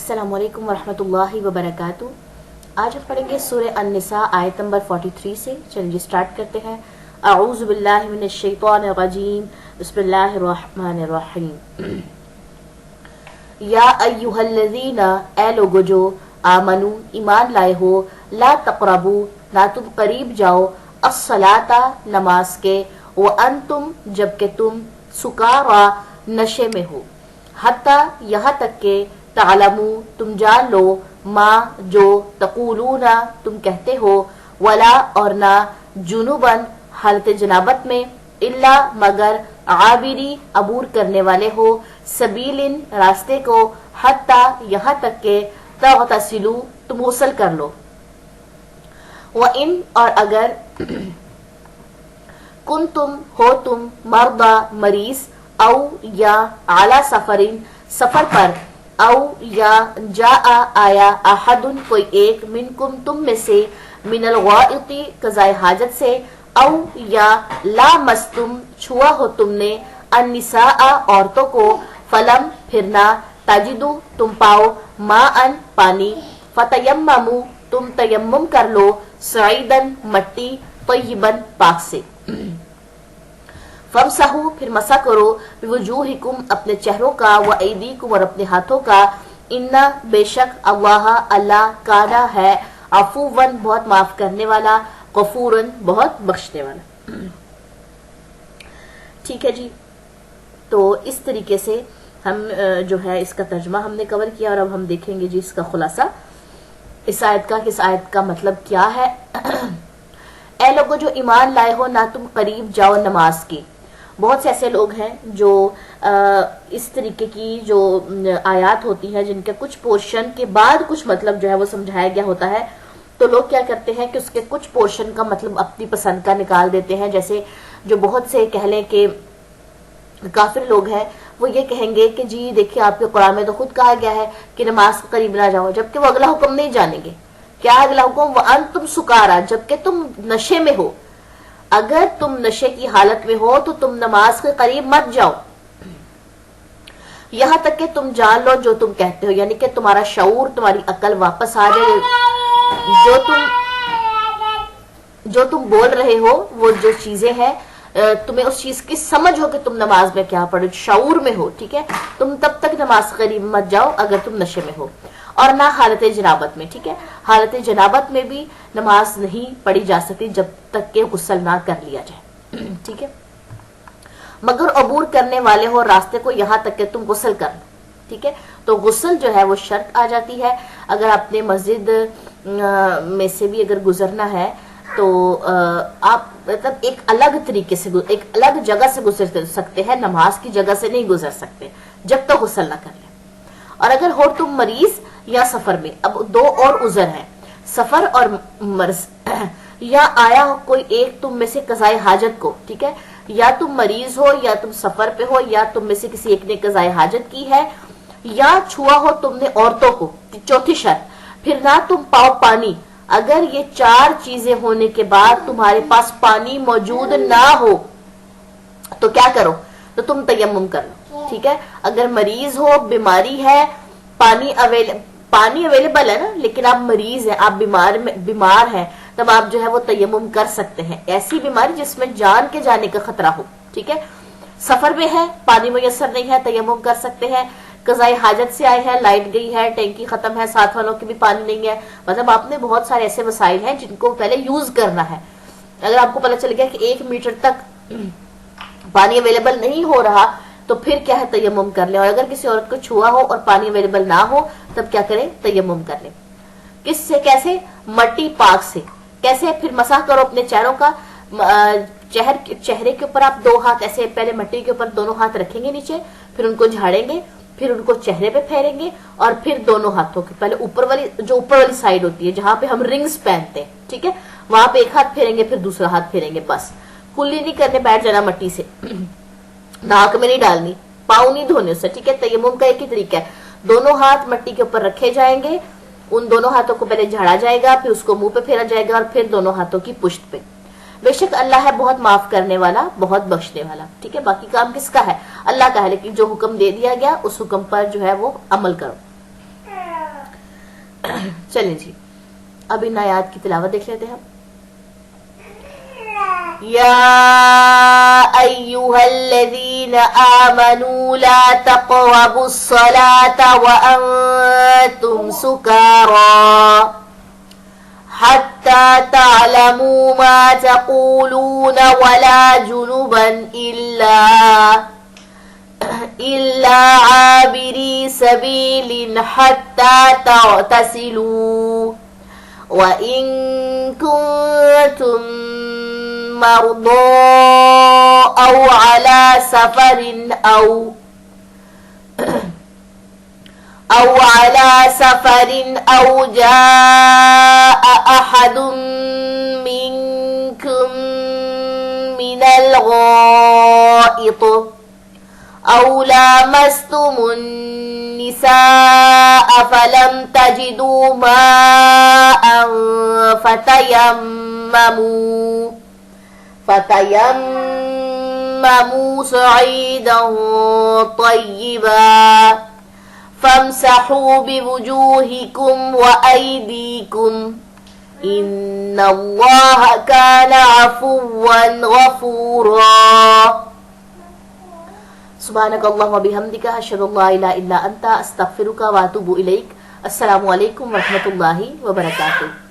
अस्सलामु अलैकुम वरहमतुल्लाहि वबरकातुह। आज हम पढ़ेंगे सूरह अन-निसा आयत नंबर 43 से। चलिए स्टार्ट करते हैं। अऊज़ु बिल्लाहि मिनश शैतानिर रजीम, बिस्मिल्लाहिर रहमानिर रहीम। या अय्युहल्लज़ीना, ए लोगो जो आमनू ईमान लाए हो, ला तक़रबू, ना तुम करीब जाओ, अस्सलाता नमाज के, व अंतुम, जबकि तुम, सुकारा नशे में हो, हत्ता यहाँ तक के, तालमू, तुम जान लो, माँ जो, तकूलूना, तुम कहते हो, वला और ना, जुनुबन, हालत जनाबत में, इल्ला मगर, आबिरी, अबूर करने वाले हो, सबीलिन, रास्ते को, हत्ता यहाँ तक के, तगतसिलू, तुम गुस्ल कर लो, व इन और अगर, कुन तुम हो तुम, मर्दा मरीज, औ या आला सफरिन, सफर पर, औ या जा आया, अहदुन कोई एक, मिनकुम तुम में से, मिनल गाइती कज़ाए हाजत से, औ या ला मस्तुम छुआ हो तुमने, अन्निसाअ औरतों को, फलम फिरना, ताजिदू तुम पाओ, माअन पानी, फतयम्ममू तुम तयम्मुम कर लो, सईदन मट्टी, तय्यिबन पाक से, फमसहू फिर मसा करो, बिवजूहिकुम अपने चेहरों का, व ऐदीकुम और अपने हाथों का, इन्ना बेशक अल्लाह अल्लाह काना है, अफूवन बहुत माफ करने वाला, गफूरन बहुत बख्शने वाला। ठीक है जी, तो इस तरीके से हम जो है इसका तर्जमा हमने कवर किया और अब हम देखेंगे जी इसका खुलासा इस आयत का, किस आयत का मतलब क्या है। ए लोगों जो ईमान लाए हो, ना तुम करीब जाओ नमाज की। बहुत से ऐसे लोग हैं जो इस तरीके की जो आयात होती हैं जिनके कुछ पोर्शन के बाद कुछ मतलब जो है वो समझाया गया होता है, तो लोग क्या करते हैं कि उसके कुछ पोर्शन का मतलब अपनी पसंद का निकाल देते हैं। जैसे जो बहुत से कह लें कि काफिर लोग हैं, वो ये कहेंगे कि जी देखिए आपके कुरान में तो खुद कहा गया है कि नमाज के करीब ना जाओ, जबकि वो अगला हुक्म नहीं जानेंगे। क्या अगला हुक्म? व तुम सुकारा, जबकि तुम नशे में हो। अगर तुम नशे की हालत में हो तो तुम नमाज के करीब मत जाओ, यहां तक कि तुम जान लो जो तुम कहते हो, यानी कि तुम्हारा शऊर, तुम्हारी अकल वापस आ जाए, जो तुम बोल रहे हो वो जो चीजें हैं, तुम्हें उस चीज की समझ हो कि तुम नमाज में क्या पढ़ो, शऊर में हो। ठीक है, तुम तब तक नमाज के करीब मत जाओ अगर तुम नशे में हो, और ना हालत जनाबत में। ठीक है, हालत जनाबत में भी नमाज नहीं पढ़ी जा सकती जब तक के गुस्ल ना कर लिया जाए। ठीक है, मगर अबूर करने वाले हो रास्ते को, यहाँ तक के तुम गुस्ल कर लो। ठीक है, तो गुस्ल जो है वो शर्त आ जाती है। अगर आपने मस्जिद में से भी अगर गुजरना है तो आप मतलब एक अलग तरीके से, एक अलग जगह से गुजर सकते हैं, नमाज की जगह से नहीं गुजर सकते जब तक गुस्ल ना कर ले। और अगर हो तुम मरीज या सफर में, अब दो और उजर है, सफर और मर्ज, या आया हो कोई एक तुम में से कज़ाए हाजत को। ठीक है, या तुम मरीज हो, या तुम सफर पे हो, या तुम में से किसी एक ने कज़ाए हाजत की है, या छुआ हो तुमने औरतों को, चौथी शर्त, फिर ना तुम पाओ पानी। अगर ये चार चीजें होने के बाद तुम्हारे पास पानी मौजूद ना हो तो क्या करो? तो तुम तयम्मुम कर लो। ठीक है, अगर मरीज हो, बीमारी है, पानी अवेलेबल है ना, लेकिन आप मरीज हैं, आप बीमार हैं, तब आप जो है वो तयम्मुम कर सकते हैं। ऐसी बीमारी जिसमें जान के जाने का खतरा हो। ठीक है, सफर में है, पानी मुयस्सर नहीं है, तयम्मुम कर सकते हैं। कज़ाए हाजत से आए हैं, लाइट गई है, टैंकी खत्म है, साथ वालों की भी पानी नहीं है, मतलब आपने बहुत सारे ऐसे वसाइल हैं जिनको पहले यूज करना है। अगर आपको पता चल गया कि 1 मीटर तक पानी अवेलेबल नहीं हो रहा तो फिर क्या है, तयम्मुम कर ले। और अगर किसी औरत को छुआ हो और पानी अवेलेबल ना हो तब क्या करें? तयम्मुम कर ले। किससे? कैसे? मट्टी पाक से। कैसे? फिर मसाह करो अपने चेहरों का, चेहरे के ऊपर आप 2 हाथ ऐसे पहले मट्टी के ऊपर दोनों हाथ रखेंगे नीचे, फिर उनको झाड़ेंगे, फिर उनको चेहरे पे फेरेंगे, और फिर दोनों हाथों के पहले ऊपर वाली साइड होती है जहां पे हम रिंग्स पहनते हैं। ठीक है, वहां पे एक हाथ फेरेंगे, फिर दूसरा हाथ फेरेंगे, बस। कुल्ली नहीं करने बैठ जाना मट्टी से, नाक में नहीं डालनी, पाँव नहीं धोने उससे। ठीक है, तयम्मुम का एक ही तरीका है, दोनों हाथ मट्टी के ऊपर रखे जाएंगे, उन दोनों हाथों को पहले झाड़ा जाएगा, फिर उसको मुंह पे फेरा जाएगा, और फिर दोनों हाथों की पुश्त पे। बेशक अल्लाह है बहुत माफ करने वाला, बहुत बख्शने वाला। ठीक है, बाकी काम किसका है? अल्लाह का है, लेकिन जो हुक्म दे दिया गया उस हुक्म पर जो है वो अमल करो। چلیں جی اب ان آیات کی تلاوت دیکھ لیتے ہیں ہم. یا ایہا الذین آمنوا لا تقربوا الصلاة وانتم سکارا حتى تعلموا ما تقولون ولا جنبا إلا عابري سبيل حتى تغتسلوا وإن كنتم مرضى أو على سفر أو جاء أحد منكم من الغائط أو لامستم النساء فلم تجدوا ماء فتيمموا صعيدا طيبا فامسحوا بوجوهكم وأيديكم إن الله كان عفوا غفورا. سبحانك اللهم وبحمدك أشهد أن لا إله إلا أنت أستغفرك وأتوب إليك. السلام علیکم ورحمۃ اللہ وبرکاتہ.